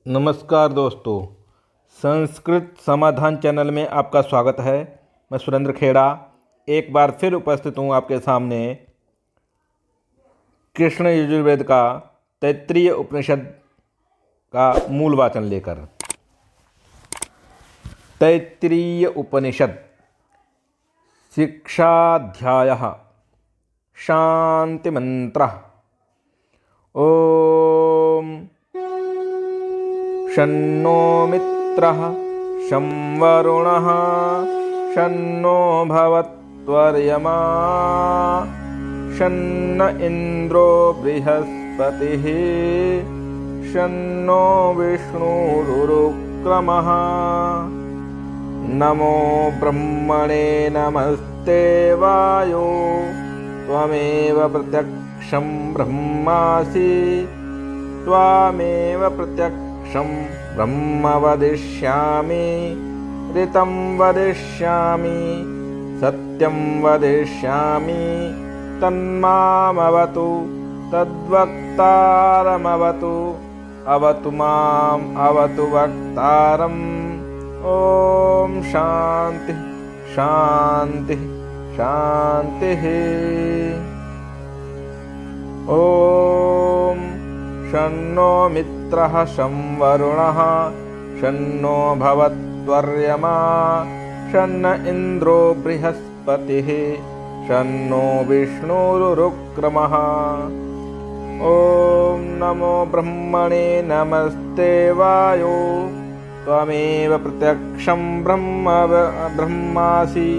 नमस्कार दोस्तों, संस्कृत समाधान चैनल में आपका स्वागत है। मैं सुरेंद्र खेड़ा एक बार फिर उपस्थित हूँ आपके सामने कृष्ण यजुर्वेद का तैत्तिरीय उपनिषद का मूल वाचन लेकर। तैत्तिरीय उपनिषद शिक्षाध्यायः शांतिमंत्रः। ओम शन्नो मित्रः शं वरुणः शन्नो भवत्वर्यमा शन्न इन्द्रो बृहस्पतिः शन्नो विष्णुरुक्रमः। नमो ब्रह्मणे नमस्ते वायो त्वमेव प्रत्यक्षं ब्रह्मासि त्वामेव प्रत्यक्षं ब्रह्म वदिष्यामि ऋतं वदिष्यामि सत्यं वदिष्यामि तन्मामवतु तद्वक्तारमवतु अवतु माम् अवतु वक्तारम्। ॐ शान्ति शान्ति शान्तिः। ॐ शन्नो मित्रः शं वरुणः शन्नो भवत्वर्यमा शन्न इन्द्रो बृहस्पतिः शन्नो विष्णुरुक्रमः। ॐ नमो ब्रह्मणे नमस्ते वायो त्वमेव प्रत्यक्षं ब्रह्मासि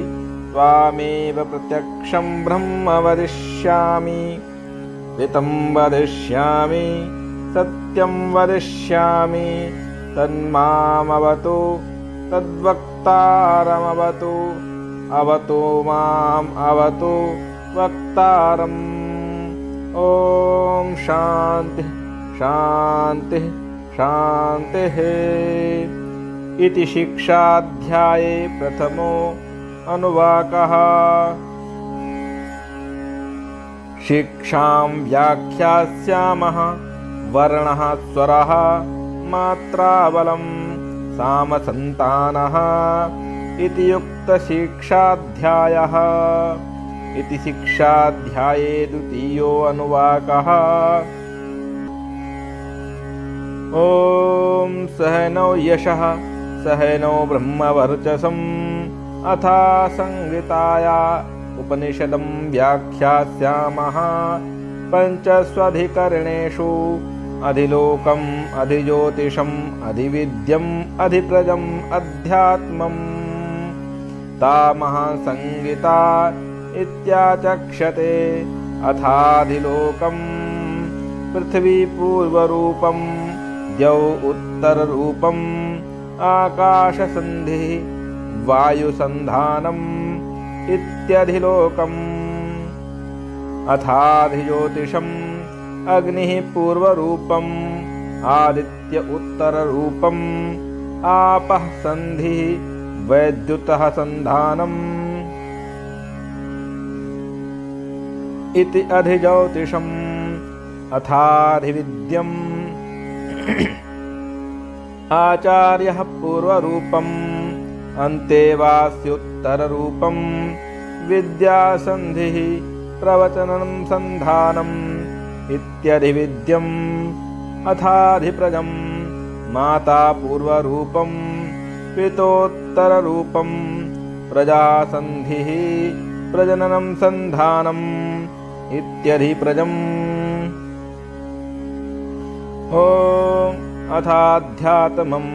त्वामेव प्रत्यक्षं ब्रह्म वदिष्यामि ऋतं वदिष्यामि सत्यं वदिष्यामि तन्मामवतु तद्वक्तारमवतु अवतु माम् अवतु वक्तारम्। ॐ शान्ति शान्ति शान्तिः। इति शिक्षाध्याये प्रथमो अनुवाकः। शिक्षां व्याख्यास्यामः वर्णः स्वरः मात्राबलं सामसन्तानः इति युक्तशिक्षाध्यायः। इति शिक्षाध्याये द्वितीयो अनुवाकः। ॐ सहनौ यशः सहनौ ब्रह्मवर्चसम् अथा संहिताया उपनिषदं व्याख्यास्यामः पञ्चस्वधिकरणेषु अधिलोकम् अधिज्योतिषम् अधिविद्यम् अधिप्रजम् अध्यात्मम् तामहसंहिता इत्याचक्षते। अथाधिलोकम् पृथ्वी पूर्वरूपम् द्यौ उत्तररूपम् आकाशसन्धिः वायुसन्धानम् इत्यधिलोकम्। अथाधिज्योतिषम् अग्निः पूर्वरूपम् आदित्य उत्तररूपम् आपः सन्धिः वैद्युतः सन्धानम् इति अधिज्योतिषम्। अथाधिविद्यम् आचार्यः पूर्वरूपम् अन्तेवास्योत्तररूपम् विद्यासन्धिः प्रवचनं सन्धानम् इत्यधिविद्यम्। अथाधिप्रजम् माता पूर्वरूपम् पितोत्तररूपम् प्रजासन्धिः प्रजननं सन्धानम् इत्यधिप्रजम्। ॐ अथाध्यात्मम्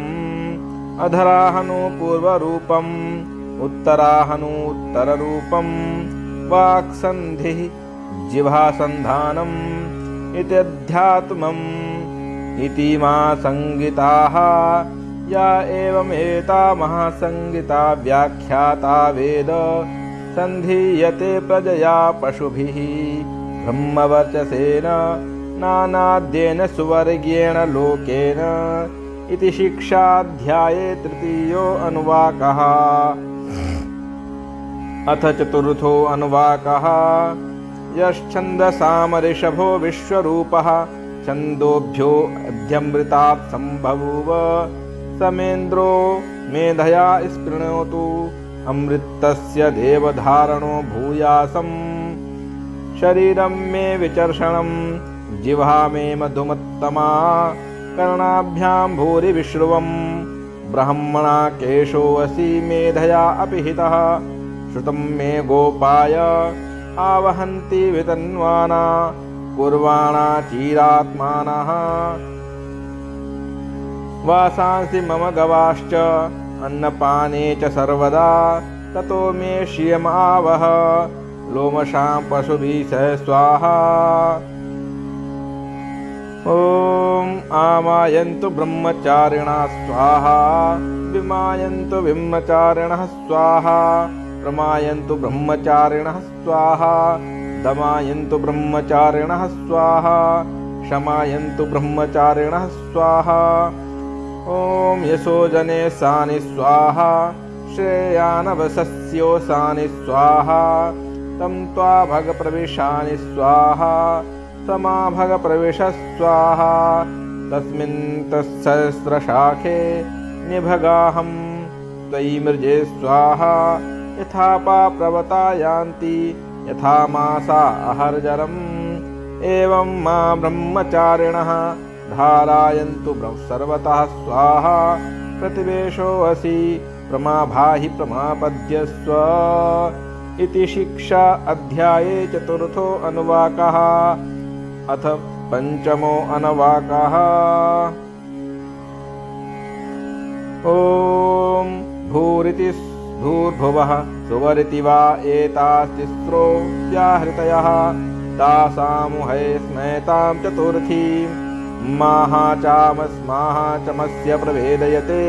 अधराहनु पूर्वरूपम् उत्तराहनूत्तररूपम् वाक्सन्धिः जिह्वासन्धानम् इत्यध्यात्मम्। इति मा संहिताः या एवमेतामः संहिता व्याख्याता वेद सन्धीयते प्रजया पशुभिः ब्रह्मवर्चसेन नानाद्येन सुवर्गेण लोकेन। इति शिक्षाध्याये तृतीयो अनुवाकः। अथ चतुर्थो अनुवाकः। यश्छन्दसामऋषभो विश्वरूपः छन्दोभ्यो अध्यमृतात् सम्भवुव समेन्द्रो मेधया स्पृणोतु अमृतस्य देवधारणो भूयासम् शरीरं मे विचर्षणं जिह्वा मे मधुमत्तमा कर्णाभ्यां भूरि विश्रुवं ब्रह्मणा केशोऽसि मेधया अपि हितः श्रुतं मे गोपाय आवहन्ति वितन्वाना कुर्वाणा चीरात्मानः वासांसि मम गवाश्च अन्नपाने च सर्वदा ततो मे श्रियमावह लोमशां पशुभिः सह स्वाहा ॐ आमायन्तु ब्रह्मचारिणः स्वाहा विमायन्तु ब्रह्मचारिणः स्वाहा प्रमायन्तु ब्रह्मचारिणः स्वाहा दमायन्तु ब्रह्मचारिणः स्वाहा शमायन्तु ब्रह्मचारिणः स्वाहा ॐ यशोजने सानि स्वाहा श्रेयानवसस्योसानि स्वाहा तं त्वा भगप्रविशानि स्वाहा समा भगप्रविश स्वाहा तस्मिन् तत्सहस्रशाखे निभगाहं त्वयि मृजे स्वाहा यथा पाप्रवता यान्ति यथा मासा अहर्जरम् एवं मा ब्रह्मचारिणः धारायन्तु सर्वतः स्वाहा प्रतिवेशोऽसि प्रमाभाहि प्रमापद्यस्व इति शिक्षा अध्याये चतुर्थो अनुवाकः अथ पंचमो अनुवाकः ॐ भूरिति भूर्भुवः सुवरिति वा एतास्तिस्रो व्याहृतयः तासामुहै स्मैतां चतुर्थीं माहा चामस्माहा चमस्य प्रभेदयते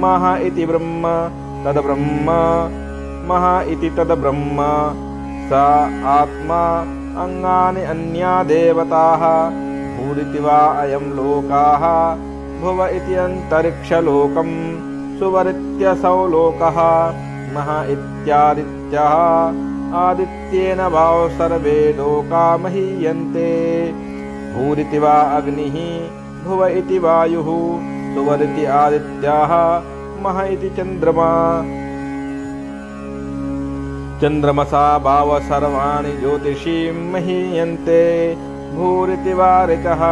महा इति ब्रह्म तद्ब्रह्म महा इति तद्ब्रह्म स आत्मा अंगानि अन्या देवताः भूरिति वा अयं लोकाः भुव इति अन्तरिक्षलोकं सुवरित्यसौ लोकः महा इत्यादित्यः आदित्येन वाव सर्वे लोका महीयन्ते भूरिति वा अग्निः भुव इति वायुः सुवरिति आदित्याः महा इति चन्द्रमा चन्द्रमसा भाव सर्वाणि ज्योतिषीं महीयन्ते भूरिति वा ऋचः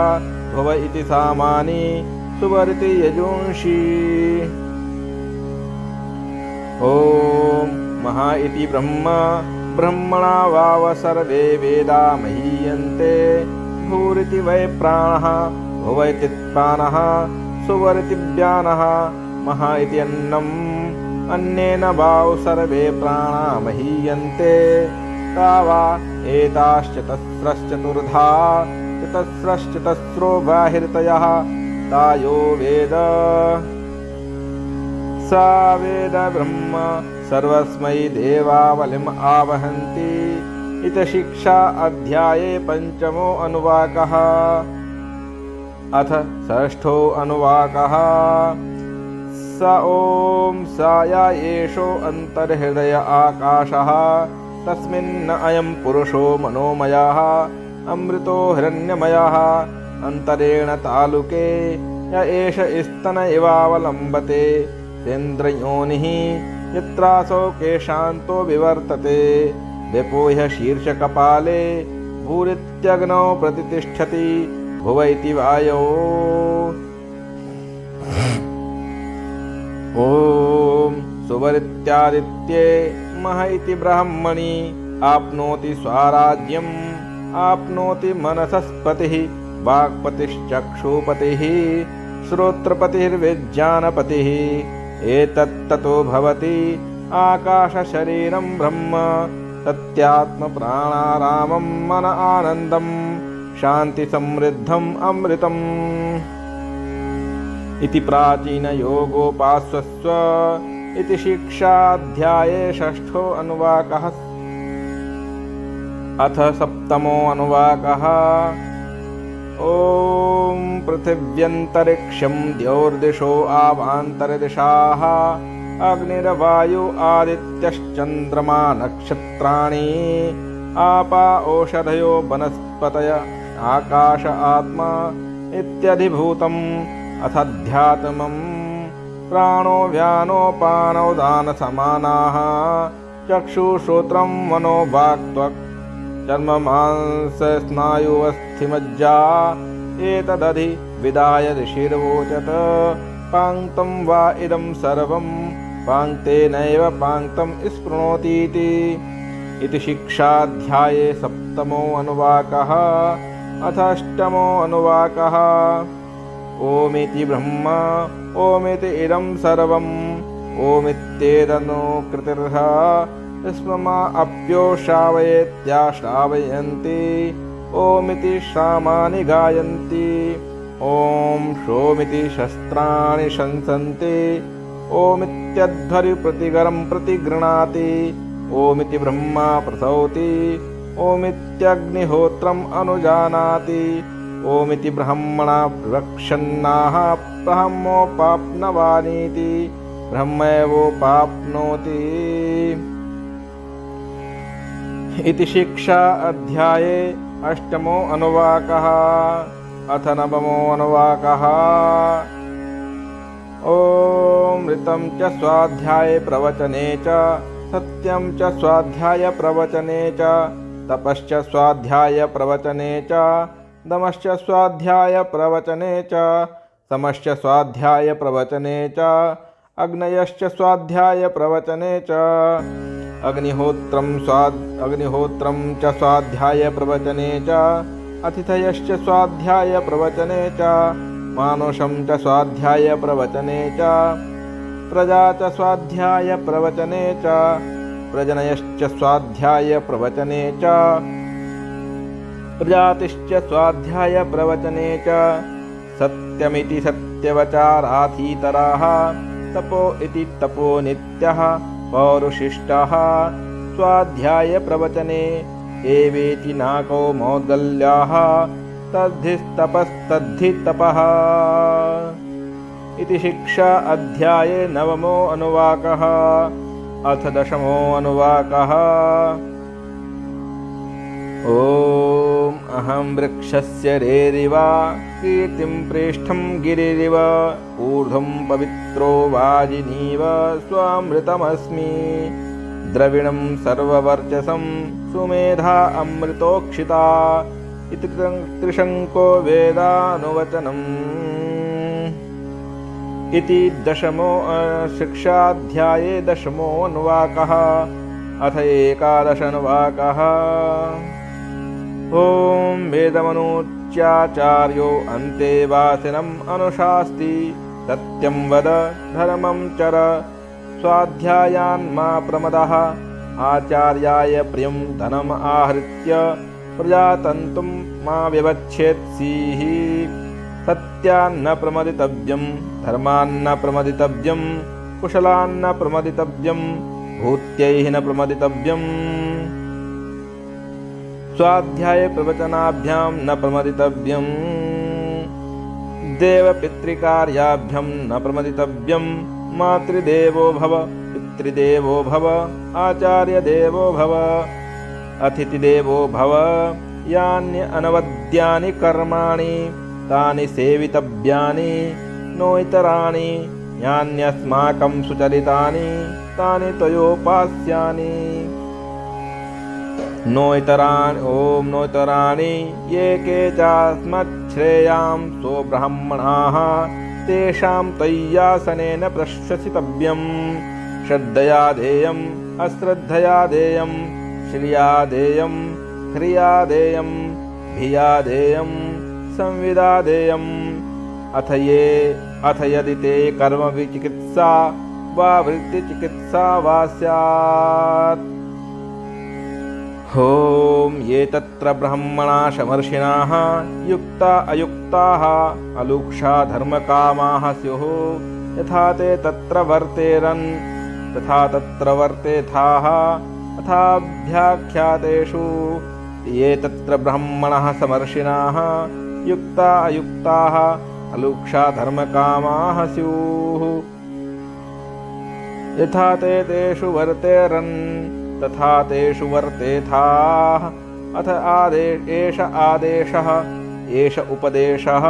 भुव इति सामानि सुवरिति यजुंषि ॐ महा इति ब्रह्म ब्रह्मणा वाव सर्वे वेदा महीयन्ते भूरिति वै प्राणः भुव इति प्राणः सुवरिति व्यानः महा इति अन्नम् अन्नेन वाव सर्वे प्राणा महीयन्ते तावा एताश्चतस्रश्चतुर्धा चतस्रश्चतस्रो बाहिर्तयः तायो वेद सा वेद ब्रह्म सर्वस्मै देवावलिम् आवहन्ति इति शिक्षा अध्याये पंचमो अनुवाकः अथ षष्ठो अनुवाकः स ॐ साय एषो अन्तर्हृदय आकाशः तस्मिन् अयं पुरुषो मनोमयः अमृतो हिरण्यमयः अन्तरेण तालुके य एष स्तन इवावलम्बते तेन्द्रयोनिः यत्रासौ केशान्तो विवर्तते विपोह्य शीर्षकपाले भूरित्यग्नौ प्रतितिष्ठति भुव इति वायौ ॐ सुवरित्यादित्ये मह इति ब्रह्मणि आप्नोति स्वराज्यम् आप्नोति मनसस्पतिः वाक्पतिश्चक्षुपतिः श्रोत्रपतिर्विज्ञानपतिः एतत्ततो भवति आकाशशरीरं ब्रह्म तत्यात्मप्राणारामं मन आनन्दं शान्तिसमृद्धम् अमृतम् इति प्राचीनयोगोपास्वस्व इति शिक्षाध्याये षष्ठो अनुवाकः अथ सप्तमो अनुवाकः ॐ पृथिव्यन्तरिक्षं द्यौर्दिशो आवान्तरदिशाः अग्निर्वायु आदित्यश्चन्द्रमा नक्षत्राणि आपा ओषधयो वनस्पतय आकाश आत्मा इत्यधिभूतम् अथाध्यात्मम् प्राणो व्यानोपानौ दानसमानाः चक्षुश्रोत्रं मनो वाक् त्वक् चर्म मांस स्नायुवस्थिमज्जा एतदधि विदाय ऋषिर्वोचत पाङ्क्तं वा इदं सर्वं पाङ्क्तेनैव पाङ्क्तं स्पृणोतीति। इति शिक्षाध्याये सप्तमो अनुवाकः। अथ अष्टमो अनुवाकः। ओमिति ब्रह्म ओमिति इदं सर्वम् ओमित्येतन्नोकृतिर्ह स्ममा अप्यो श्रावयेत्याश्रावयन्ति ओमिति श्रामानि गायन्ति ॐ शोमिति शस्त्राणि शंसन्ति ओमित्यध्वरि प्रतिगरं प्रतिगृणाति ओमिति ब्रह्मा प्रसौति ओमित्यग्निहोत्रम् अनुजानाति ओमिति ब्रह्मणा रक्षन्नाः ब्रह्मोपाप्नवानीति ब्रह्मैवोपाप्नोति। इति शिक्षा अध्याये अष्टमो अनुवाकः। अथ नवमो अनुवाकः। ॐ ऋतं च स्वाध्याये प्रवचने च सत्यं च स्वाध्याय प्रवचने च तपश्च स्वाध्याय प्रवचने च दमश्च स्वाध्याय प्रवचने च समश्च स्वाध्याय प्रवचने च अग्नयश्च स्वाध्याय प्रवचने च अग्निहोत्रं च स्वाध्याय प्रवचने च अतिथयश्च स्वाध्याय प्रवचने च मानुषं च स्वाध्याय प्रवचने च प्रजा च स्वाध्याय प्रवचने च प्रजनयश्च स्वाध्याय प्रवचने च प्रजातिश्च स्वाध्याय प्रवचने च सत्यमिति सत्यवचाराथीतराः तपो इति तपो नित्यः पौरुशिष्टः स्वाध्याय प्रवचने एवेति नाको मौद्गल्याः तद्धिस्तपस्तद्धि तपः। इति शिक्षा अध्याये नवमो अनुवाकः। अथ दशमो अनुवाकः। ॐ अहं वृक्षस्य रेरिव कीर्तिं प्रेष्ठं गिरिरिव ऊर्ध्वं पवित्रो वाजिनीव स्वामृतमस्मि द्रविणं सर्ववर्चसं सुमेधा अमृतोक्षिता। इति त्रिशङ्को वेदानुवचनम्। इति दशमो शिक्षाध्याये दशमो अनुवाकः। अथ एकादश अनुवाकः। ॐ वेदमनुच्याचार्यो अन्तेवासिनम् अनुशास्ति सत्यं वद धर्मं चर स्वाध्यायान्मा प्रमदः आचार्याय प्रियं धनम् आहृत्य प्रजातन्तुं मा व्यवच्छेत्सीः सत्यान्न प्रमदितव्यं धर्मान्न प्रमदितव्यं कुशलान्न प्रमदितव्यं भूत्यैः न प्रमदितव्यम् स्वाध्याय प्रवचनाभ्यां न प्रमदितव्यम् देवपितृकार्याभ्यां न प्रमदितव्यं मातृदेवो भव पितृदेवो भव आचार्यदेवो भव अतिथिदेवो भव यान्य अनवद्यानि कर्माणि तानि सेवितव्यानि नो इतराणि यान्यस्माकं सुचरितानि तानि त्वयोपास्यानि नो इतराणि ॐ नो इतराणि ये के चास्मच्छ्रेयां सो ब्राह्मणाः तेषां त्वय्यासनेन प्रश्वसितव्यं श्रद्धया देयम् अश्रद्धया देयं श्रिया देयं ह्रिया देयं भिया देयं संविदा देयम् अथ यदि ते कर्मविचिकित्सा वा वृत्तिचिकित्सा वा स्यात्। ॐ ये तत्र ब्रह्मणा शमर्षिणाः युक्ता अयुक्ताः अलुक्षा धर्मकामाः स्युः यथा ते तत्र वर्तेरन् तथा तत्र वर्तेथाः अथाभ्याख्यातेषु ये तत्र ब्रह्मणः समर्षिणाः युक्ता अयुक्ताः अलुक्षा धर्मकामाः स्युः यथा ते तेषु वर्तेरन् तथा तेषु वर्तेथाः अथ एष आदेशः एष उपदेशः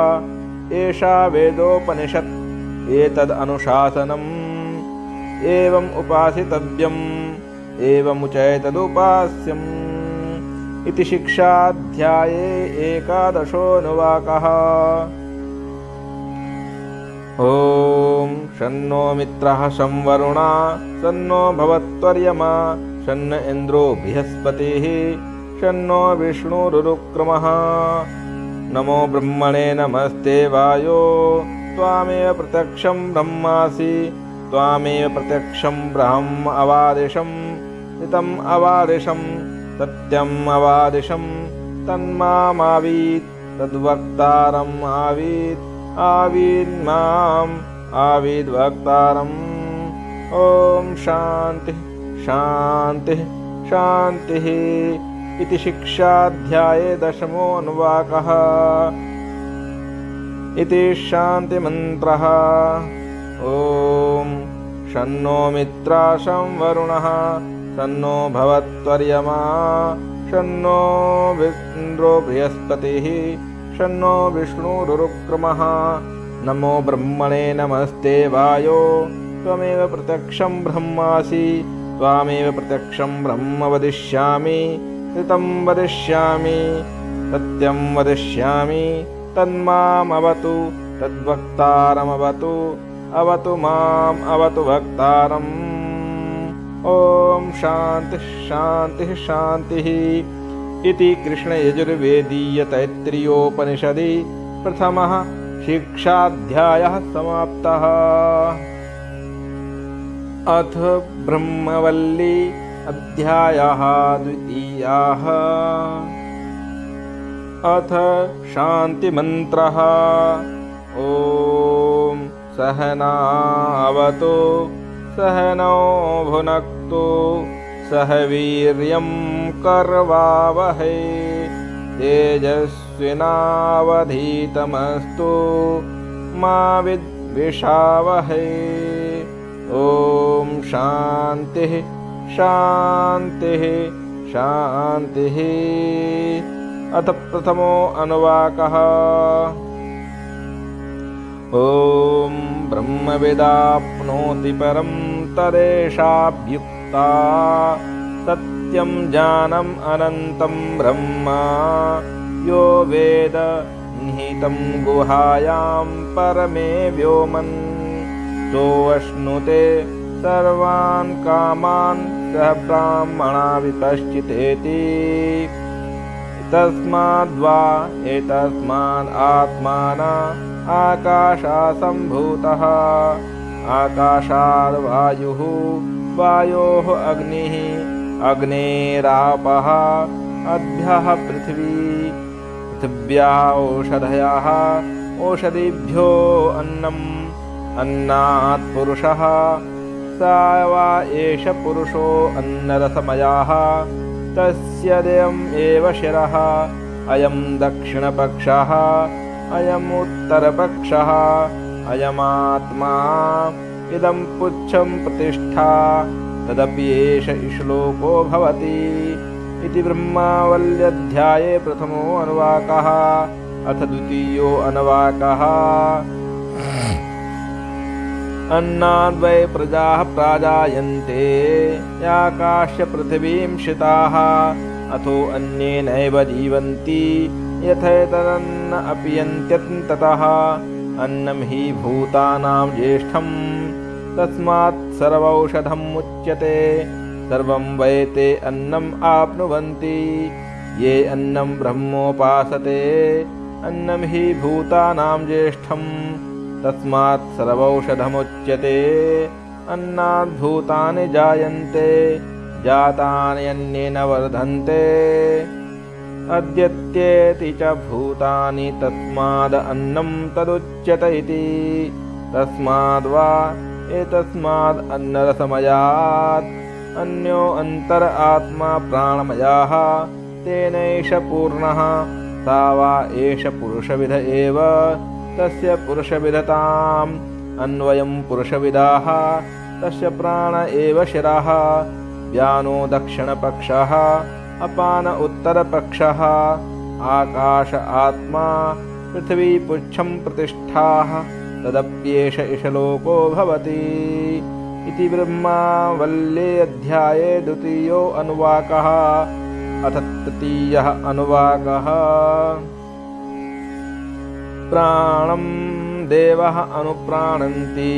एषा वेदोपनिषत् एतदनुशासनम् एवम् उपासितव्यम् एवमुचैतदुपास्यम् इति शिक्षाध्याये एकादशोऽनुवाकः। ॐ शन्नो मित्रः शं वरुणा शन्नो भवत्वर्यमा शन्न इन्द्रो बृहस्पतिः शन्नो विष्णुरुक्रमः। नमो ब्रह्मणे नमस्ते वायो त्वामेव प्रत्यक्षं ब्रह्मासि त्वामेव प्रत्यक्षं ब्रह्म अवादिशं नितम् अवादिशं सत्यम् अवादिशं तन्मामावीत् तद्वक्तारम् आवीत् आवीन्माम् आवीद्वक्तारम्। ॐ शान्तिः शान्तिः शान्तिः इति शिक्षाध्याये दशमोऽनुवाकः। इति शान्तिमन्त्रः। ॐ शन्नो मित्रा शं वरुणः शन्नो भवत्वर्यमा शन्नो इन्द्रो बृहस्पतिः शन्नो विष्णुरुक्रमः। नमो ब्रह्मणे नमस्ते वायो त्वमेव प्रत्यक्षं ब्रह्मासि त्वामेव प्रत्यक्षं ब्रह्म वदिष्यामि ऋतं वदिष्यामि सत्यं वदिष्यामि तन्मामवतु तद्वक्तारमवतु अवतु माम् अवतु वक्तारम्। ॐ शान्तिः शान्तिः शान्तिः इति कृष्णयजुर्वेदीय तैत्तिरीयोपनिषदि प्रथमः शिक्षाध्यायः समाप्तः। अथ ब्रह्मवल्ली अध्यायः द्वितीयः। अथ शान्तिमन्त्रः। ॐ सहनावतु सहनौ भुनक्तु सह वीर्यं करवावहै तेजस्विनावधीतमस्तु मा विद्विषावहै। ॐ शान्तिः शान्तिः शान्तिः। अथ प्रथमो अनुवाकः। ॐ ब्रह्मविदाप्नोति परं तदेशाभ्युक्ता सत्यं ज्ञानम् अनन्तं ब्रह्म यो वेद निहितं गुहायां परमे व्योमन् सोऽश्नुते सर्वान् कामान् सह ब्राह्मणा विपश्चितेति। तस्माद्वा एतस्माद् आत्माना आकाशासम्भूतः आकाशाद् वायुः वायोः अग्निः अग्नेरापः अद्भ्यः पृथिवी पृथिव्या ओषधयः ओषधिभ्यो अन्नम् अन्नात् पुरुषः स वा एष पुरुषो अन्नरसमयः तस्य देयम् एव शिरः अयं दक्षिणपक्षः अयमुत्तरपक्षः अयमात्मा इदं पुच्छं प्रतिष्ठा तदपि एष श्लोको भवति। इति ब्रह्मावल्यध्याये प्रथमो अनुवाकः। अथ द्वितीयो अनुवाकः। अन्नाद्वै प्रजाः प्राजायन्ते याकाश्य पृथिवीं शिताः अथो अन्येनैव जीवन्ति यथैतदन्न अपीयन्त्यन्ततः। अन्नं हि भूतानां ज्येष्ठं तस्मात् सर्वौषधम् उच्यते सर्वं वै ते अन्नम् आप्नुवन्ति ये अन्नं ब्रह्मोपासते। अन्नं हि भूतानां ज्येष्ठं तस्मात् सर्वौषधमुच्यते। अन्नाद् भूतानि जायन्ते जातानि अन्येन वर्धन्ते। अद्यत्येति च भूतानि तस्माद् अन्नं तदुच्यत इति। तस्माद्वा एतस्माद् अन्नरसमयात् अन्यो अन्तर आत्मा प्राणमयः तेनैष पूर्णः सा वा एष पुरुषविद एव तस्य पुरुषविदताम् अन्वयं पुरुषविदाः तस्य प्राण एव शिरः व्यानो दक्षिणपक्षः अपान उत्तरपक्षः आकाश आत्मा पृथ्वी पुच्छं प्रतिष्ठाः तदप्येष इशलोको भवति इति ब्रह्मावल्ये अध्याये द्वितीयो अनुवाकः। अथ तृतीयः अनुवाकः। प्राणं देवः अनुप्राणन्ति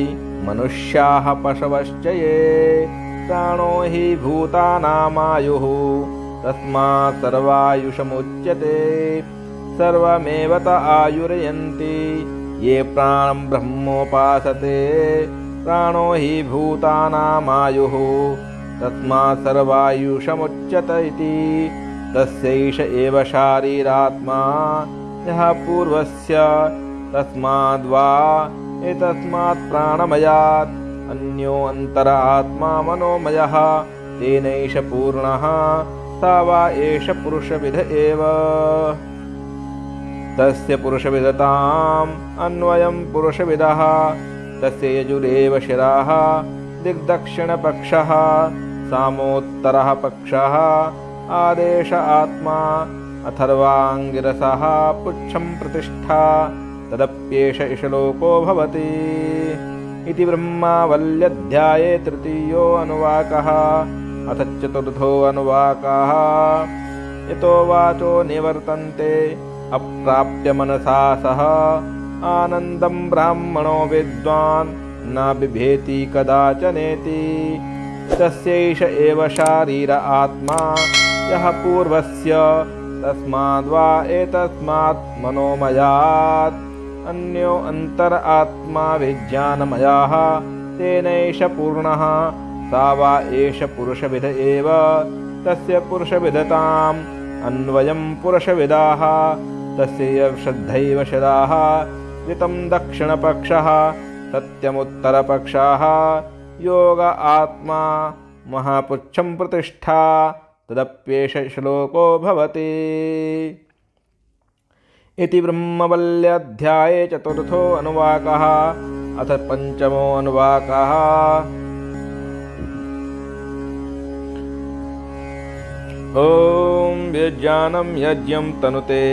मनुष्याः पशवश्च ये प्राणो हि भूतानामायुः तस्मात् सर्वायुषमुच्यते सर्वमेव त आयुर्यन्ति ये प्राणं ब्रह्मोपासते प्राणो हि भूतानामायुः तस्मात् सर्वायुषमुच्यत इति तस्यैष एव शारीरात्मा यः पूर्वस्य तस्माद्वा एतस्मात् प्राणमयात् अन्यो अन्तर आत्मा मनोमयः तेनैष पूर्णः सा वा एष पुरुषविद एव तस्य पुरुषविदताम् अन्वयं पुरुषविदः तस्य यजुरेव शिराः दिग्दक्षिणपक्षः सामोत्तरः पक्षः आदेश आत्मा अथर्वाङ्गिरसः पुच्छं प्रतिष्ठा तदप्येष इशलोको भवति इति ब्रह्मावल्यध्याये तृतीयो अनुवाकः। अथ चतुर्थो अनुवाकः। यतो वाचो निवर्तन्ते अप्राप्य मनसा सह आनन्दं ब्राह्मणो विद्वान् न बिभेति कदाचनेति तस्यैष एव शारीर आत्मा यः पूर्वस्य तस्माद्वा एतस्मात् मनोमयात् अन्यो अन्तर आत्मा विज्ञानमयः तेनैष पूर्णः सा वा एष पुरुषविद एव तस्य पुरुषविदताम् अन्वयं पुरुषविदाः तस्य श्रद्धैव शिराः ऋतं दक्षिणपक्षः सत्यमुत्तरपक्षः योग आत्मा महापुच्छं प्रतिष्ठा तदप्येष श्लोको भवति इति ब्रह्मवल्ल्याध्याये चतुर्थो अनुवाकः। अथ पंचमो अनुवाकः। ॐ विज्ञानं यज्ञं तनुते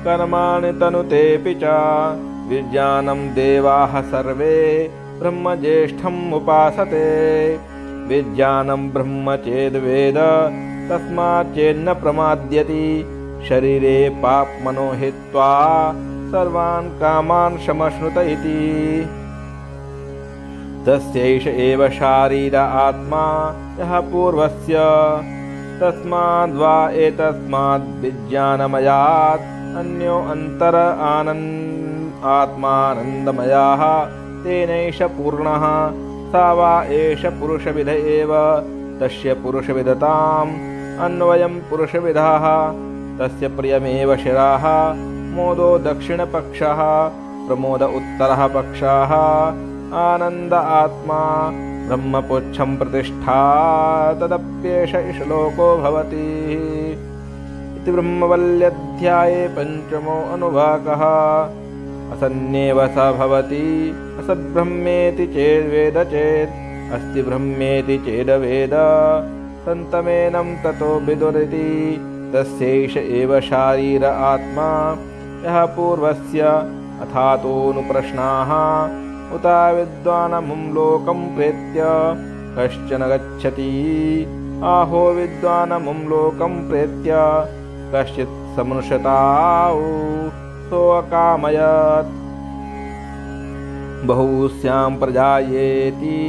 कर्माणि तनुतेऽपि च विज्ञानं देवाः सर्वे ब्रह्मज्येष्ठम् उपासते विज्ञानं ब्रह्म चेद्वेद तस्मात् चेन्न प्रमाद्यति शरीरे पाप्मनो हित्वा सर्वान् कामान् शमश्नुत इति तस्यैष एव शारीर आत्मा यः पूर्वस्य तस्माद्वा एतस्माद् विज्ञानमयात् अन्यो अन्तर आत्मानन्दमयः तेनैष पूर्णः सा वा एष पुरुषविद एव तस्य पुरुषविदताम् अन्वयं पुरुषविदः तस्य प्रियमेव शिराः मोदो दक्षिणपक्षः प्रमोद उत्तरः पक्षः आनन्द आत्मा ब्रह्मपुच्छं प्रतिष्ठा तदप्येष श्लोको भवति इति ब्रह्मवल्ल्याध्याये पंचमो अनुवाकः। असन्नेव स भवति असद्ब्रह्मेति चेद्वेद चेत् अस्ति ब्रह्मेति चेदवेद सन्तमेनं ततो विदुरिति तस्यैष एव शारीर आत्मा यः पूर्वस्य अथातोऽनुप्रश्नाः उत विद्वानमुं लोकं प्रेत्य कश्चन गच्छति आहो विद्वानमुं लोकं प्रेत्य कश्चित् समनुषताउ सोऽकामयत् बहुस्यां प्रजायेति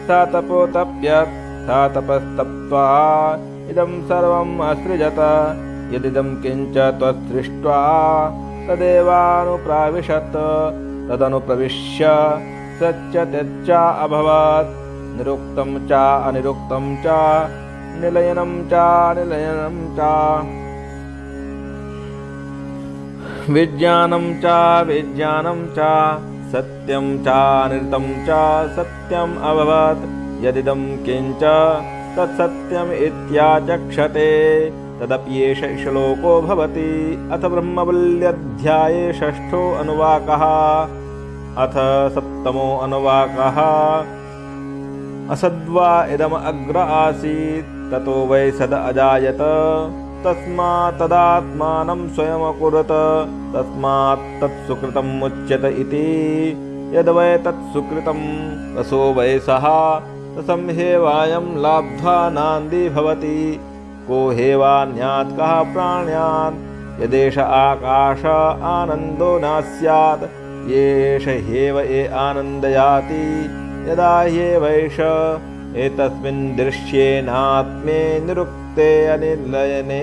सा तपोतप्यत् सा तपस्तप्त्वा इदं सर्वम् असृजत यदिदं किञ्च त्वत्सृष्ट्वा तदेवानुप्राविशत् तदनुप्रविश्य सच्च त्यच्च अभवत् निरुक्तं च अनिरुक्तं च निलयनं च निलयनं च विज्ञानं च विज्ञानं च सत्यं च अनृतं च सत्यम् अभवत् यदिदं किञ्च तत्सत्यम् इत्याचक्षते तदप्येष श्लोको भवति। अथ ब्रह्मवल्ल्याध्याये षष्ठो अनुवाकः। अथ सप्तमो अनुवाकः। असद्वा इदम् अग्र आसीत् ततो वै सद अजायत तस्मात् तदात्मानं स्वयमकुरुत तस्मात् तत्सुकृतम् उच्यत इति यद्वै तत्सुकृतं रसो वै सः तसंहेवायं लाब्ध्वा नान्दी भवति। को हेवान्यात् कः प्राण्यात् यदेष आकाश आनन्दो न स्यात् येष ह्येव ये आनन्दयाति यदा ह्येवैष एतस्मिन् दृश्येनात्मे निरुक्ते अनिलयने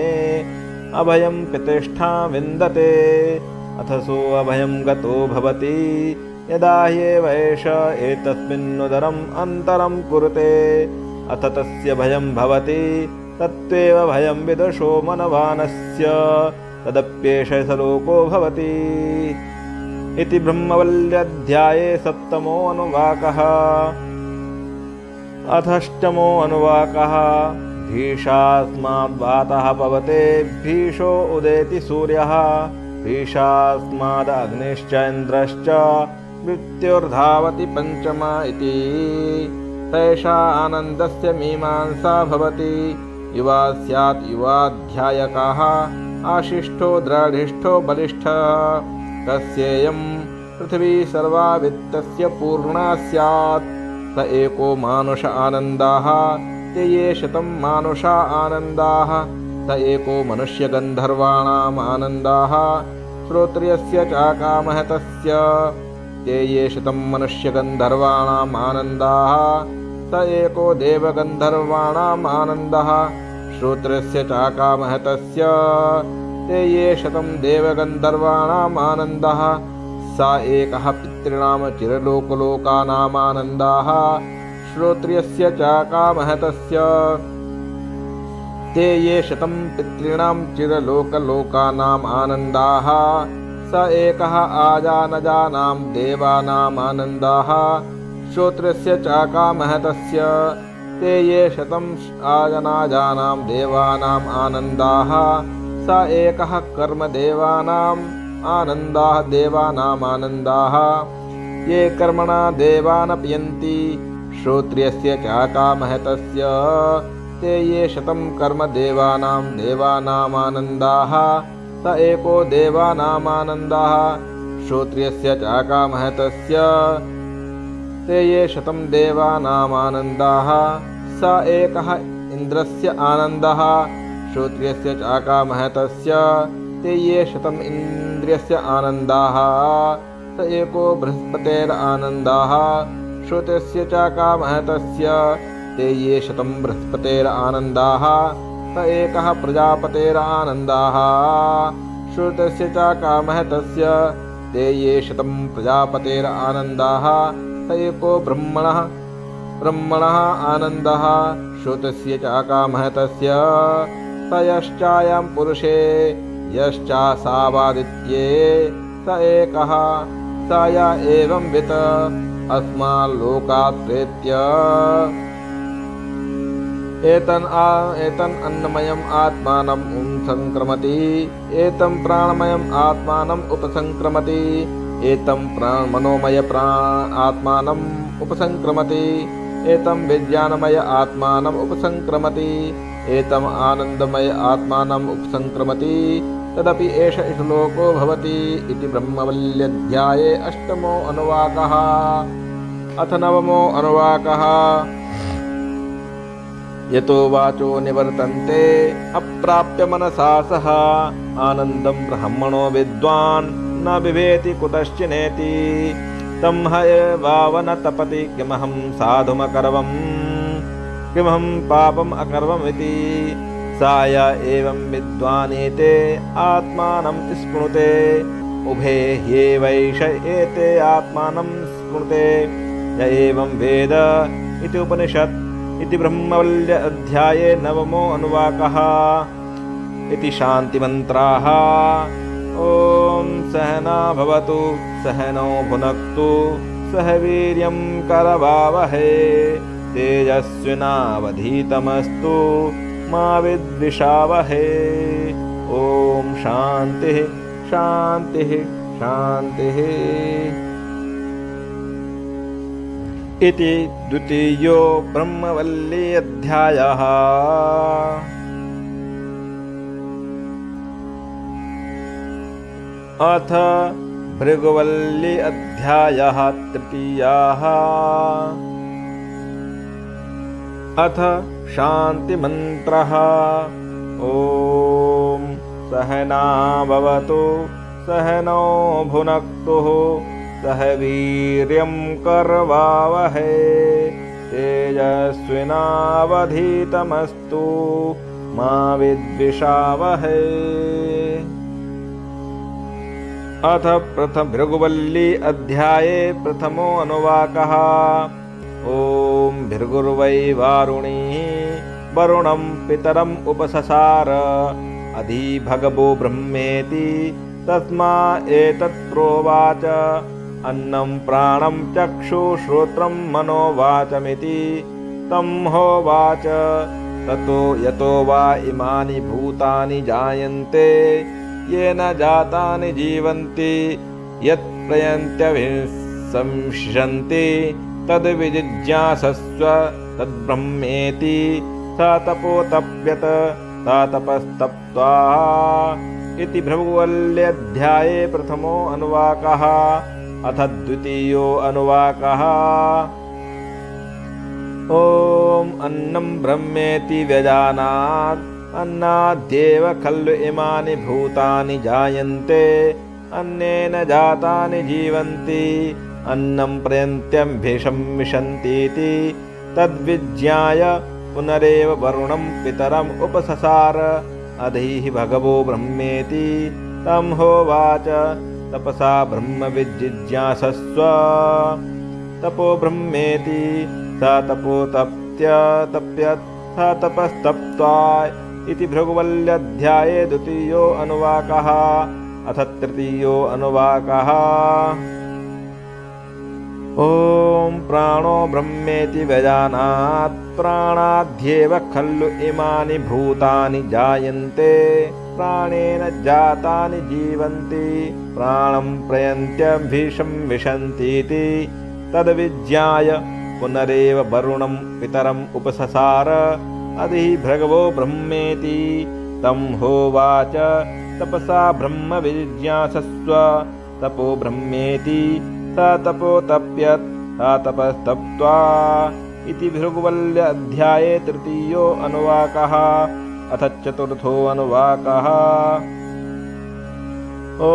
अभयं प्रतिष्ठां विन्दते अथ सो अभयं गतो भवति यदा ह्येवैष एतस्मिन्नुदरम् अन्तरं कुरुते अथ तस्य भयं भवति तत्त्वेव भयं विदुषो मनवानस्य तदप्येष सलोको भवति। इति ब्रह्मवल्यध्याये 7मो अनुवाकः। अथष्टमो अनुवाकः। भीषास्माद्वातः पवते भीषो उदेति सूर्यः भीषास्मादग्निश्च इन्द्रश्च मृत्युर्धावति पञ्चमा इति तैषा आनन्दस्य मीमांसा भवति। युवा स्यात् युवाध्यायकाः आशिष्ठो द्रढिष्ठो बलिष्ठः कस्येयं पृथिवी सर्वा वित्तस्य पूर्णा स्यात् स एको मानुष आनन्दाः ते ये शतं मानुषा आनन्दाः स एको मनुष्यगन्धर्वाणाम् आनन्दाः श्रोत्रियस्य चाकामहतस्य ते ये शतं मनुष्यगन्धर्वाणाम् आनन्दाः स एको देवगन्धर्वाणाम् आनन्दः श्रोत्रस्य चाकामहतस्य ते ये शतं देवगन्धर्वाणाम् आनन्दः स एकः पितॄणां चिरलोकलोकानाम् आनन्दाः श्रोत्रियस्य चाकामहतस्य ते ये शतं पितॄणां चिरलोकलोकानाम् आनन्दाः स एकः आजानजानां देवानाम् आनन्दाः श्रोत्रस्य चाकामहतस्य ते ये शतं आजनाजानां देवानाम् आनन्दाः स एकः कर्मदेवानाम् आनन्दाः देवानाम् आनन्दाः ये कर्मणा देवानपयन्ति श्रोत्रियस्य चाकामहतस्य ते ये शतं कर्मदेवानां देवानाम् आनन्दाः स एको देवानाम् आनन्दाः श्रोत्रियस्य चाकामहतस्य ते ये शतं देवानाम् आनन्दाः स एकः इन्द्रस्य आनन्दः श्रोत्रियस्य चाकामहतस्य ते ये शतं इन्द्रियस्य आनन्दाः स एको बृहस्पतेरानन्दाः श्रोत्रस्य चाकामहतस्य ते ये शतं बृहस्पतेरानन्दाः स एकः प्रजापतेरानन्दाः श्रोत्रस्य चाकामहतस्य ते ये शतं प्रजापतेरानन्दाः स एको ब्रह्मणः आनन्दः श्रोत्रस्य चाकामहतस्य स यश्चायं पुरुषे यश्चासावादित्ये स एकः स य एवं वित् अस्माल्लोकात् प्रेत्य एतन् अन्नमयम् आत्मानम् संक्रमति एतं प्राणमयम् आत्मानम् उपसंक्रमति एतं मनोमय आत्मानम् उपसंक्रमति एतं विज्ञानमय आत्मानम् उपसंक्रमति एतम् आनन्दमय आत्मानम् उपसंक्रमति तदपि एष श्लोको भवति। इति ब्रह्मवल्यध्याये 8मो अनुवाकः। अथ 9मो अनुवाकः। यतो वाचो निवर्तन्ते अप्राप्य मनसा सह आनन्दं ब्रह्मणो विद्वान् न बिभेति कुतश्चिनेति तं हयवावन तपति किमहं साधुमकर्वम् किमहं पापम् अकर्वमिति साय एवं विद्वानीते आत्मानं स्पृणुते उभे ह्येवैष एते आत्मानं स्पृणुते य एवं वेद इति उपनिषत्। इति ब्रह्मवल्य अध्याये 9मो अनुवाकः। इति शान्तिमन्त्राः। ॐ सहना भवतु सहनौ भुनक्तु सह वीर्यं करवावहै तेजस्विनावधीतमस्तु मा विद्विषावहै। ॐ शान्तिः शान्तिः शान्तिः। इति द्वितीयो ब्रह्मवल्ली अध्यायः। अथ भृगुवल्ली अध्यायः तृतीयः। अथ शान्तिमन्त्रः। ॐ सहना भवतु सहनौ भुनक्तु सह वीर्यं करवावहै तेजस्विनावधीतमस्तु मा विद्विषावहै। अथ भृगुवल्ली अध्याये प्रथमो अनुवाकः। ॐ भृगुर्वै वारुणीः वरुणं पितरम् उपससार अधि भगवो ब्रह्मेति तस्मा एतत्रोवाच अन्नं प्राणं चक्षुश्रोत्रं मनोवाचमिति तं होवाच ततो यतो वा इमानि भूतानि जायन्ते येन जातानि जीवन्ति यत् प्रयन्त्यभिसंशिषन्ति तद्विजिज्ञासस्व तद्ब्रह्मेति स तपोतप्यत स तपस्तप्त्वा। इति भृगुवल्ल्याध्याये प्रथमो अनुवाकः। अथ द्वितीयो अनुवाकः। ॐ अन्नं ब्रह्मेति व्यजानात् अन्नाद्येव खलु इमानि भूतानि जायन्ते अन्नेन जातानि जीवन्ति अन्नं प्रयन्त्यभिसंविशन्तीति तद्विज्ञाय पुनरेव वरुणं पितरम् उपससार अधीः भगवो ब्रह्मेति तं होवाच तपसा ब्रह्मविजिज्ञासस्व तपो ब्रह्मेति स तपोतप्यत स तपस्तप्त्वा। इति भृगुवल्ल्याध्याये द्वितीयो अनुवाकः। अथ तृतीयो अनुवाकः। ॐ प्राणो ब्रह्मेति व्यजानात् प्राणाद्येव खलु इमानि भूतानि जायन्ते प्राणेन जातानि जीवन्ति प्राणं प्रयन्त्यभिसंविशन्तीति तद्विज्ञाय पुनरेव वरुणं पितरम् उपससार अधि भृगवो ब्रह्मेति तं होवाच तपसा ब्रह्मविजिज्ञासस्व तपो ब्रह्मेति स तपोतप्यत स तपस्तप्त्वा। इति भृगुवल्ल्याध्याये तृतीयो अनुवाकः। अथ चतुर्थो अनुवाकः। ॐ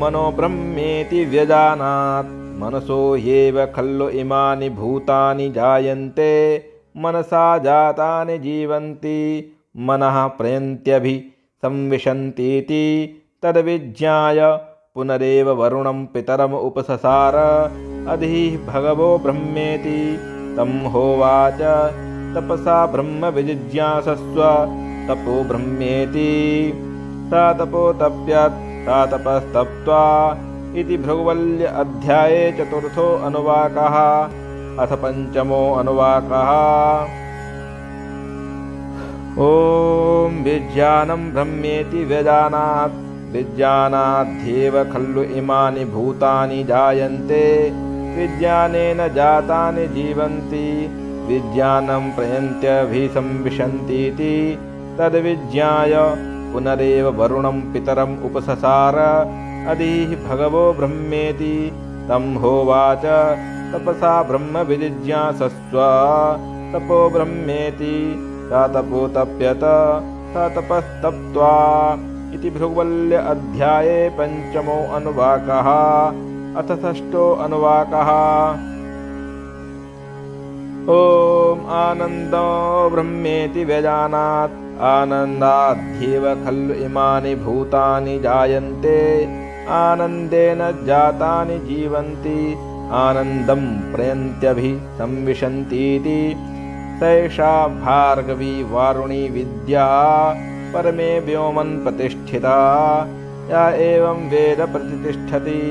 मनो ब्रह्मेति व्यजानात् मनसो ह्येव खलु इमानि भूतानि जायन्ते मनसा जातानि जीवन्ति मनः प्रयन्त्यभिसंविशन्तीति तद्विज्ञाय पुनरेव वरुणं पितरम् उपससार अधिः भगवो ब्रह्मेति तं होवाच तपसा ब्रह्मविजिज्ञासस्व तपो ब्रह्मेति स तपोतप्यत स तपस्तप्त्वा। इति भृगुवल्ल्याध्याये चतुर्थो अनुवाकः। अथ पंचमो अनुवाकः। ॐ विज्ञानं ब्रह्मेति व्यजानात् विज्ञानाद्येव खलु इमानि भूतानि जायन्ते विज्ञानेन जातानि जीवन्ति विज्ञानं प्रयन्त्यभिसंविशन्तीति तद्विज्ञाय पुनरेव वरुणं पितरम् उपससार अधिः भगवो ब्रह्मेति तं होवाच तपसा ब्रह्मविजिज्ञासस्व तपो ब्रह्मेति स तपोतप्यत स तपस्तप्त्वा। इति भृगुवल्ल्याध्याये पंचमो अनुवाकः। अथ षष्ठो अनुवाकः। ॐ आनन्दो ब्रह्मेति व्यजानात् आनन्दाद्येव खलु इमानि भूतानि जायन्ते आनन्देन जातानि जीवन्ति आनन्दं प्रयन्त्यभिसंविशन्तीति सैषा भार्गवी वारुणी विद्या परमे व्योमन् प्रतिष्ठिता या एवं वेद प्रतिष्ठति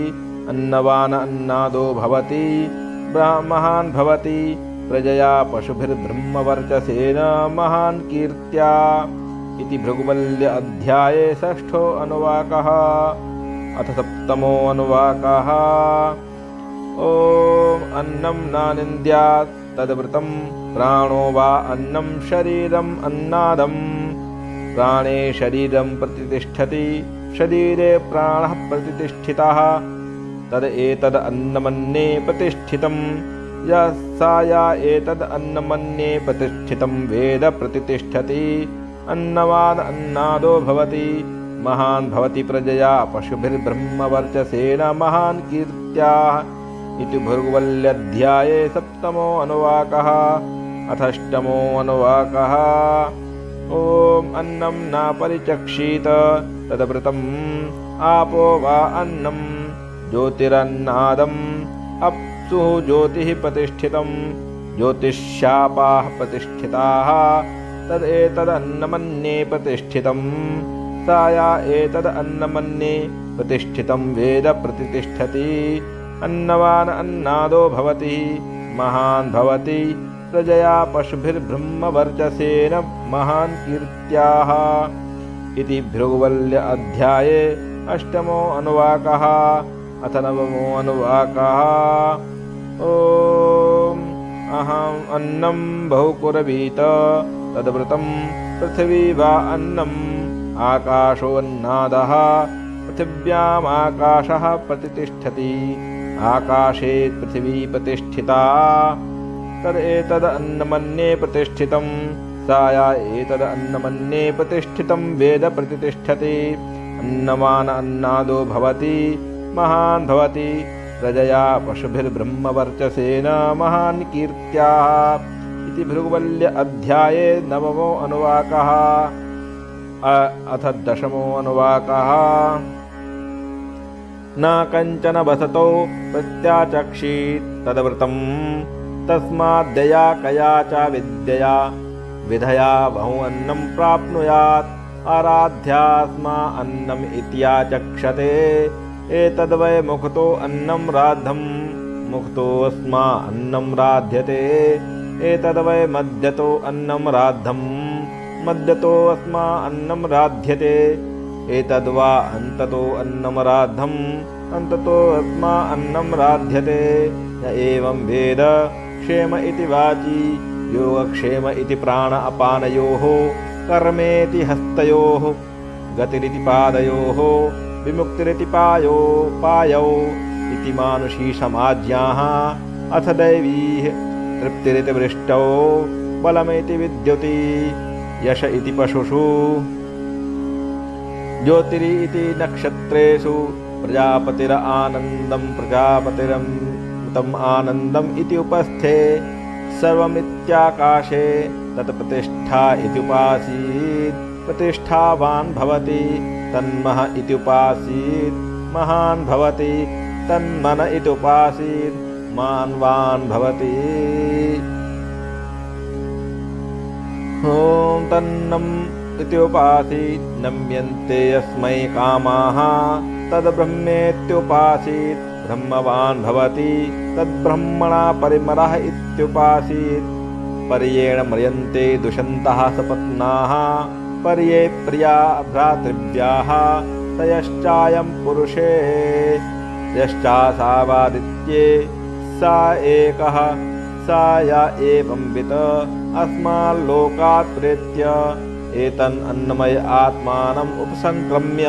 अन्नवान अन्नादो भवति महान् भवति प्रजया पशुभिर्ब्रह्मवर्चसेन महान् कीर्त्या। इति भृगुवल्ल्याध्याये षष्ठो अनुवाकः। अथ सप्तमो अनुवाकः। ॐ अन्नं न निन्द्यात् तद्व्रतं प्राणो वा अन्नं शरीरम् अन्नादम् प्राणे शरीरं प्रतिष्ठति शरीरे प्राणः प्रतिष्ठितः तद एतद् अन्नमन्ये प्रतिष्ठितं यः सा या एतद् अन्नमन्ये प्रतिष्ठितं वेद प्रतिष्ठति अन्नवान् अन्नादो भवति महान् भवति प्रजया पशुभिर्ब्रह्मवर्चसेन महान् कीर्त्या इति भृगुवल्ल्याध्याये 7मो अनुवाकः अथष्टमो अनुवाकः। ॐ अन्नं न परिचक्षीत तदव्रतम् आपो वा अन्नं ज्योतिरन्नादम् अप्सुः ज्योतिः प्रतिष्ठितं ज्योतिष्शापाः प्रतिष्ठिताः तदेतदन्नमन्ये प्रतिष्ठितं सा या एतदन्नमन्ये प्रतिष्ठितं वेद प्रतिष्ठति अन्नवान् अन्नादो भवति महान् भवति प्रजया पशुभिर्ब्रह्मवर्चसेन महान् कीर्त्याः इति भृगुवल्य अध्याये 8मो अनुवाकः अथ 9मो अनुवाकः। ॐ अहम् अन्नं बहुकुर्वीत तद्व्रतं पृथिवी वा अन्नम् आकाशोऽन्नादः पृथिव्याम् आकाशः प्रतिष्ठति आकाशे पृथिवी प्रतिष्ठिता तदेतदन्नमन्ये प्रतिष्ठितं सा या एतदन्नमन्ये प्रतिष्ठितं वेद प्रतिष्ठति अन्नवान् अन्नादो भवति महान् भवति प्रजया पशुभिर्ब्रह्मवर्चसेन महान् कीर्त्याः इति भृगुवल्य अध्याये 9मो अनुवाकः अथ 10मो अनुवाकः। न कञ्चन वसतो प्रत्याचक्षीत् तद्व्रतं तस्माद्दया कया च विद्यया विधया बहुअन्नं प्राप्नुयात् आराध्यास्मा अन्नम् इत्याचक्षते एतद्वै मुखतो अन्नं राद्धं मुखतोऽस्मा अन्नं राध्यते एतद्वै मद्यतो अन्नं राद्धं मद्यतोऽस्मा अन्नं राध्यते एतद्वा अन्ततो अन्नं राद्धम् अन्ततोऽस्मा अन्नं राध्यते य एवं वेद क्षेम इति वाची योगक्षेम इति प्राण अपानयोः कर्मेति हस्तयोः गतिरिति पादयोः विमुक्तिरिति पायौ इति मानुषी समाज्ञाः अथ दैवीः तृप्तिरिति वृष्टौ बलमिति विद्युति यश इति पशुषु ज्योतिरिति नक्षत्रेषु प्रजापतिरानन्दं प्रजापतिरमृतम् आनन्दम् इति उपस्थे सर्वमित्याकाशे तत्प्रतिष्ठा इति उपासीत् प्रतिष्ठावान् भवति तन्मह इति उपासीत् महान् भवति तन्मन इति उपासीत् मान्वान् भवति। ॐ तन्नम् इति उपासीत् नम्यन्ते यस्मै कामाः तद्ब्रह्मेत्युपासीत् ब्रह्मवान् भवति तद्ब्रह्मणा परिमलः इत्युपासीत् पर्येण म्रियन्ते दुषन्तः सपत्नाः पर्ये प्रिया भ्रातृव्याः तयश्चायं पुरुषे यश्चासावादित्ये सा एकः सा या एवंवित अस्माल्लोकात् प्रेत्य एतन् अन्नमय आत्मानम् उपसंक्रम्य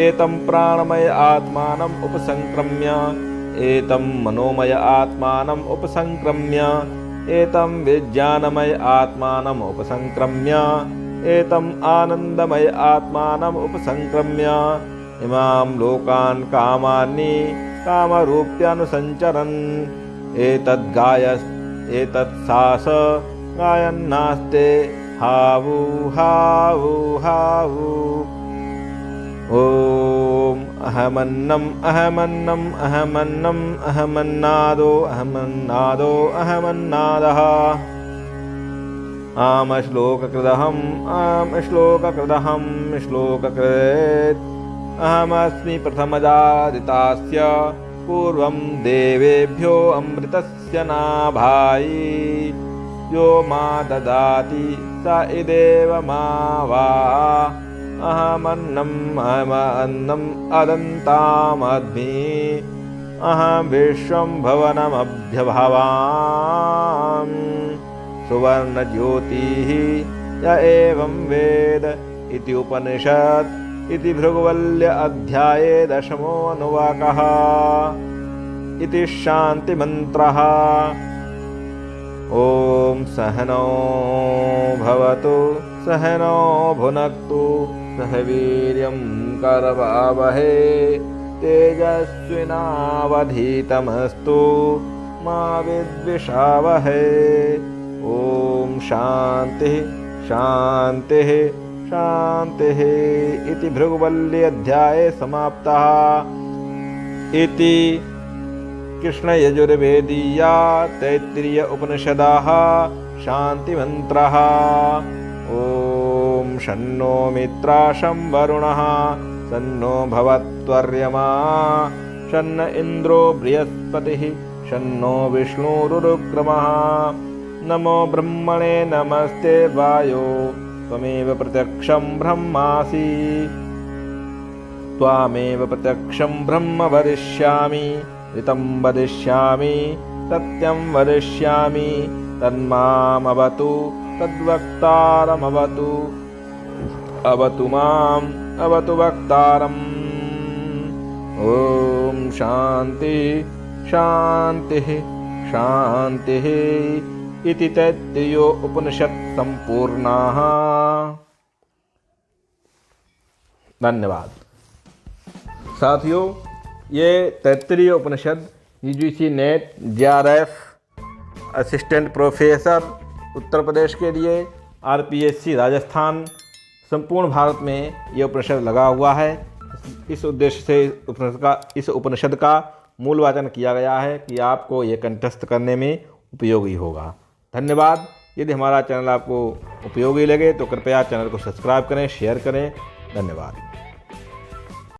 एतं प्राणमय आत्मानम् उपसंक्रम्य एतं मनोमय आत्मानम् उपसंक्रम्य एतं विज्ञानमय आत्मानम् उपसंक्रम्य एतम् आनन्दमय आत्मानम् उपसंक्रम्य इमां लोकान् कामानि कामरूप्यानुसञ्चरन् एतत्सास गायन्नास्ते हावु हावु हावु। ॐ अहमन्नम् अहमन्नम् अहमन्नम् अहमन्नादो अहमन्नादो अहमन्नादः आमश्लोककृदहम् आमश्लोककृदहम् श्लोककृत् अहमस्मि प्रथमजादितास्य पूर्वं देवेभ्यो अमृतस्य नाभायि यो मा ददाति स इदेव मा वा अहमन्नम् अहमन्नम् अदन्तामद्मि अहं विश्वं भवनमभ्यभावामि सुवर्णज्योतिः य एवं वेद इति उपनिषत् इति भृगुवल्ल्य अध्याये 10 अनुवाकः। इति शान्तिमन्त्रः। ॐ सहनौ भवतु सहनौ भुनक्तु सह वीर्यं करवावहै तेजस्विनावधीतमस्तु मा विद्विषावहै। ॐ शान्तिः शान्तिः शान्तिः। इति भृगुवल्ली अध्याये समाप्तः। इति कृष्णयजुर्वेदीया तैत्तिरीय उपनिषदः शान्तिमन्त्रः। ॐ शन्नो मित्रा शं वरुणः शन्नो भवत्वर्यमा शन्न इन्द्रो बृहस्पतिः शन्नो विष्णुरुक्रमः। नमो ब्रह्मणे नमस्ते वायो त्वमेव प्रत्यक्षं ब्रह्मासि त्वामेव प्रत्यक्षं ब्रह्म वदिष्यामि ऋतं वदिष्यामि सत्यं वदिष्यामि तन्मामवतु तद्वक्तारमवतु अवतु माम् अवतु वक्तारम्। ॐ शान्तिः शान्तिः शान्तिः। इति तैत्तिरीयो उपनिषत् संपूर्णाः। धन्यवाद साथियों। ये तैत्तिरीय उपनिषद UGC net JRF assistant professor Uttar Pradesh के लिए, RPSC राजस्थान, संपूर्ण भारत में ये उपनिषद लगा हुआ है। इस उद्देश्य से इस उपनिषद का मूल वाचन किया गया है कि आपको ये कंठस्थ करने में उपयोगी होगा। धन्यवाद। यदि हमारा चैनल आपको उपयोगी लगे तो कृपया चैनल को सब्सक्राइब करें, शेयर करें। धन्यवाद।